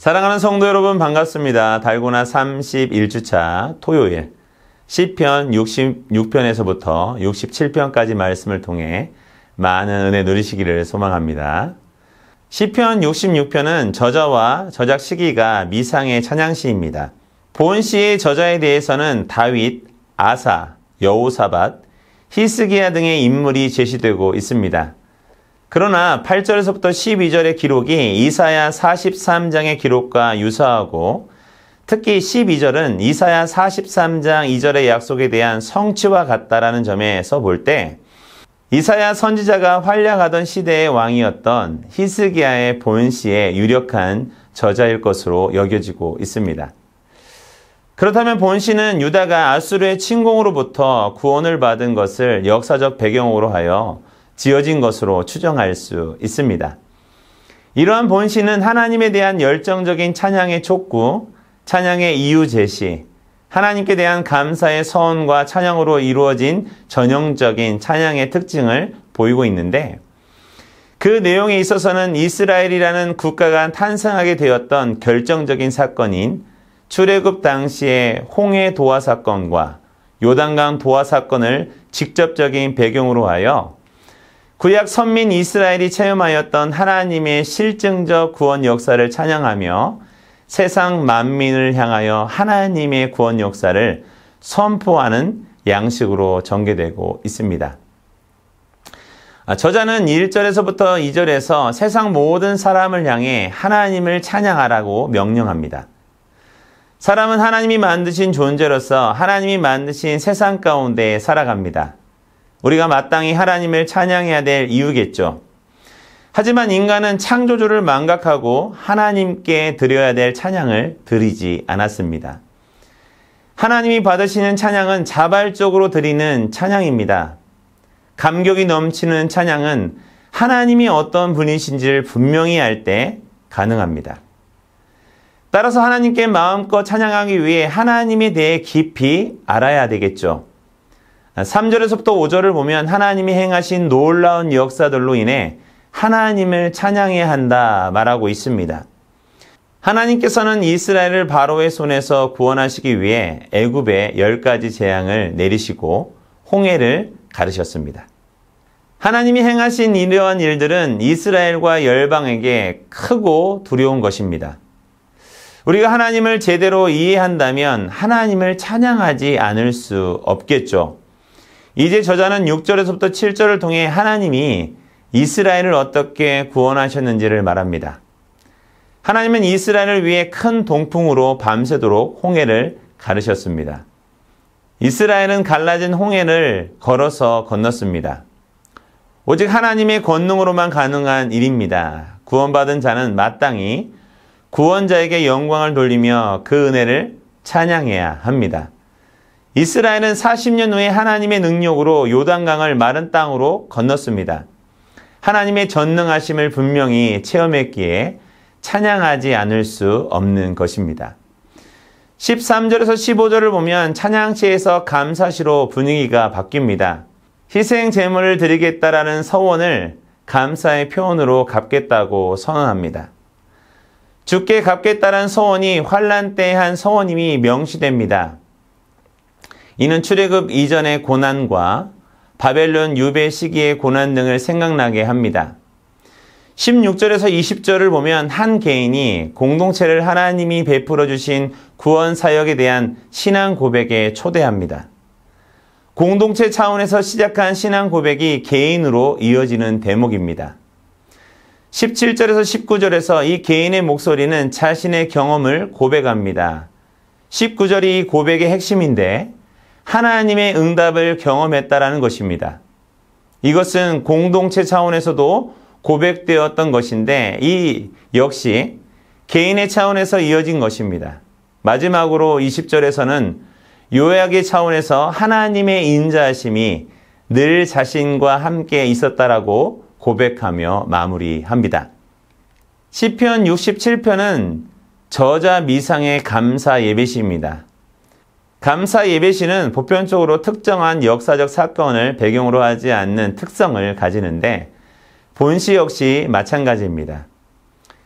사랑하는 성도 여러분 반갑습니다. 달고나 31주차 토요일 시편 66편에서부터 67편까지 말씀을 통해 많은 은혜 누리시기를 소망합니다. 시편 66편은 저자와 저작 시기가 미상의 찬양시입니다. 본 시의 저자에 대해서는 다윗, 아사, 여호사밧, 히스기야 등의 인물이 제시되고 있습니다. 그러나 8절에서부터 12절의 기록이 이사야 43장의 기록과 유사하고 특히 12절은 이사야 43장 2절의 약속에 대한 성취와 같다라는 점에서 볼 때 이사야 선지자가 활약하던 시대의 왕이었던 히스기야의 본시의 유력한 저자일 것으로 여겨지고 있습니다. 그렇다면 본시는 유다가 아수르의 침공으로부터 구원을 받은 것을 역사적 배경으로 하여 지어진 것으로 추정할 수 있습니다. 이러한 본시는 하나님에 대한 열정적인 찬양의 촉구, 찬양의 이유 제시, 하나님께 대한 감사의 서원과 찬양으로 이루어진 전형적인 찬양의 특징을 보이고 있는데 그 내용에 있어서는 이스라엘이라는 국가가 탄생하게 되었던 결정적인 사건인 출애굽 당시의 홍해 도화 사건과 요단강 도화 사건을 직접적인 배경으로 하여 구약 선민 이스라엘이 체험하였던 하나님의 실증적 구원 역사를 찬양하며 세상 만민을 향하여 하나님의 구원 역사를 선포하는 양식으로 전개되고 있습니다. 저자는 1절에서부터 2절에서 세상 모든 사람을 향해 하나님을 찬양하라고 명령합니다. 사람은 하나님이 만드신 존재로서 하나님이 만드신 세상 가운데 살아갑니다. 우리가 마땅히 하나님을 찬양해야 될 이유겠죠. 하지만 인간은 창조주를 망각하고 하나님께 드려야 될 찬양을 드리지 않았습니다. 하나님이 받으시는 찬양은 자발적으로 드리는 찬양입니다. 감격이 넘치는 찬양은 하나님이 어떤 분이신지를 분명히 알 때 가능합니다. 따라서 하나님께 마음껏 찬양하기 위해 하나님에 대해 깊이 알아야 되겠죠. 3절에서부터 5절을 보면 하나님이 행하신 놀라운 역사들로 인해 하나님을 찬양해야 한다 말하고 있습니다. 하나님께서는 이스라엘을 바로의 손에서 구원하시기 위해 애굽에 10가지 재앙을 내리시고 홍해를 가르셨습니다. 하나님이 행하신 이러한 일들은 이스라엘과 열방에게 크고 두려운 것입니다. 우리가 하나님을 제대로 이해한다면 하나님을 찬양하지 않을 수 없겠죠. 이제 저자는 6절에서부터 7절을 통해 하나님이 이스라엘을 어떻게 구원하셨는지를 말합니다. 하나님은 이스라엘을 위해 큰 동풍으로 밤새도록 홍해를 가르셨습니다. 이스라엘은 갈라진 홍해를 걸어서 건넜습니다. 오직 하나님의 권능으로만 가능한 일입니다. 구원받은 자는 마땅히 구원자에게 영광을 돌리며 그 은혜를 찬양해야 합니다. 이스라엘은 40년 후에 하나님의 능력으로 요단강을 마른 땅으로 건넜습니다. 하나님의 전능하심을 분명히 체험했기에 찬양하지 않을 수 없는 것입니다. 13절에서 15절을 보면 찬양시에서 감사시로 분위기가 바뀝니다. 희생 제물을 드리겠다라는 서원을 감사의 표현으로 갚겠다고 선언합니다. 주께 갚겠다라는 서원이 환난 때의 한 서원임이 명시됩니다. 이는 출애굽 이전의 고난과 바벨론 유배 시기의 고난 등을 생각나게 합니다. 16절에서 20절을 보면 한 개인이 공동체를 하나님이 베풀어 주신 구원 사역에 대한 신앙 고백에 초대합니다. 공동체 차원에서 시작한 신앙 고백이 개인으로 이어지는 대목입니다. 17절에서 19절에서 이 개인의 목소리는 자신의 경험을 고백합니다. 19절이 이 고백의 핵심인데 하나님의 응답을 경험했다라는 것입니다. 이것은 공동체 차원에서도 고백되었던 것인데 이 역시 개인의 차원에서 이어진 것입니다. 마지막으로 20절에서는 요약의 차원에서 하나님의 인자하심이 늘 자신과 함께 있었다라고 고백하며 마무리합니다. 시편 67편은 저자 미상의 감사 예배시입니다. 감사 예배시는 보편적으로 특정한 역사적 사건을 배경으로 하지 않는 특성을 가지는데 본시 역시 마찬가지입니다.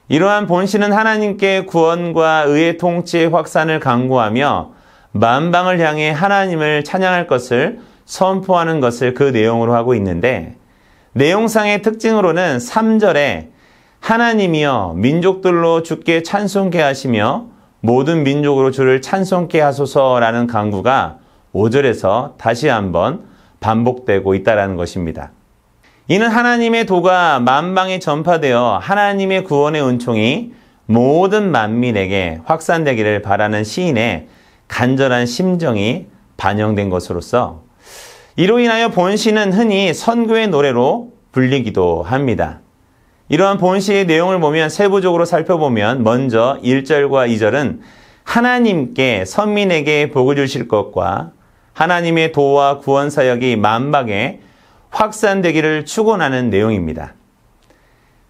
이러한 본신은 하나님께 구원과 의의 통치의 확산을 강구하며 만방을 향해 하나님을 찬양할 것을 선포하는 것을 그 내용으로 하고 있는데, 내용상의 특징으로는 3절에 하나님이여 민족들로 주께 찬송케 하시며 모든 민족으로 주를 찬송케 하소서라는 강구가 5절에서 다시 한번 반복되고 있다는 것입니다. 이는 하나님의 도가 만방에 전파되어 하나님의 구원의 은총이 모든 만민에게 확산되기를 바라는 시인의 간절한 심정이 반영된 것으로서, 이로 인하여 본시는 흔히 선교의 노래로 불리기도 합니다. 이러한 본시의 내용을 보면 세부적으로 살펴보면 먼저 1절과 2절은 하나님께 선민에게 복을 주실 것과 하나님의 도와 구원 사역이 만방에 확산되기를 축원하는 내용입니다.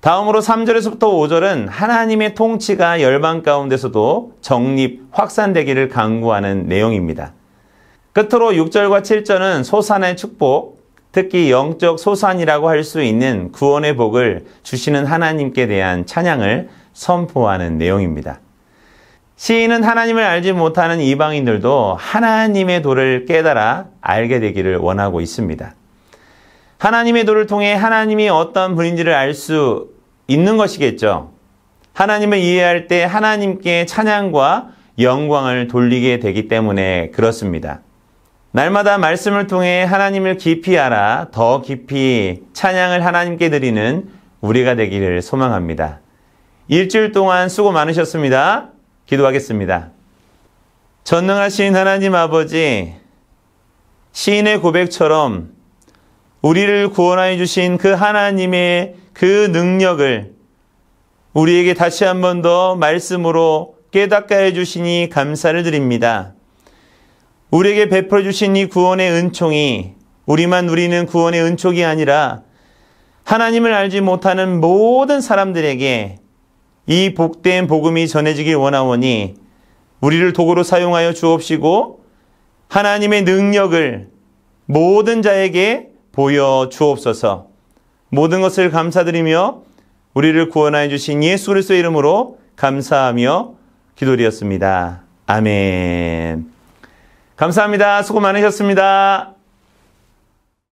다음으로 3절에서부터 5절은 하나님의 통치가 열방 가운데서도 정립, 확산되기를 강구하는 내용입니다. 끝으로 6절과 7절은 소산의 축복, 특히 영적 소산이라고 할 수 있는 구원의 복을 주시는 하나님께 대한 찬양을 선포하는 내용입니다. 시인은 하나님을 알지 못하는 이방인들도 하나님의 도를 깨달아 알게 되기를 원하고 있습니다. 하나님의 도를 통해 하나님이 어떤 분인지를 알 수 있는 것이겠죠. 하나님을 이해할 때 하나님께 찬양과 영광을 돌리게 되기 때문에 그렇습니다. 날마다 말씀을 통해 하나님을 깊이 알아 더 깊이 찬양을 하나님께 드리는 우리가 되기를 소망합니다. 일주일 동안 수고 많으셨습니다. 기도하겠습니다. 전능하신 하나님 아버지, 시인의 고백처럼 우리를 구원하여 주신 그 하나님의 그 능력을 우리에게 다시 한 번 더 말씀으로 깨닫게 해주시니 감사를 드립니다. 우리에게 베풀어 주신 이 구원의 은총이 우리만 누리는 구원의 은총이 아니라 하나님을 알지 못하는 모든 사람들에게 이 복된 복음이 전해지길 원하오니 우리를 도구로 사용하여 주옵시고 하나님의 능력을 모든 자에게 보여주옵소서. 모든 것을 감사드리며 우리를 구원하여 주신 예수 그리스도의 이름으로 감사하며 기도드렸습니다. 아멘. 감사합니다. 수고 많으셨습니다.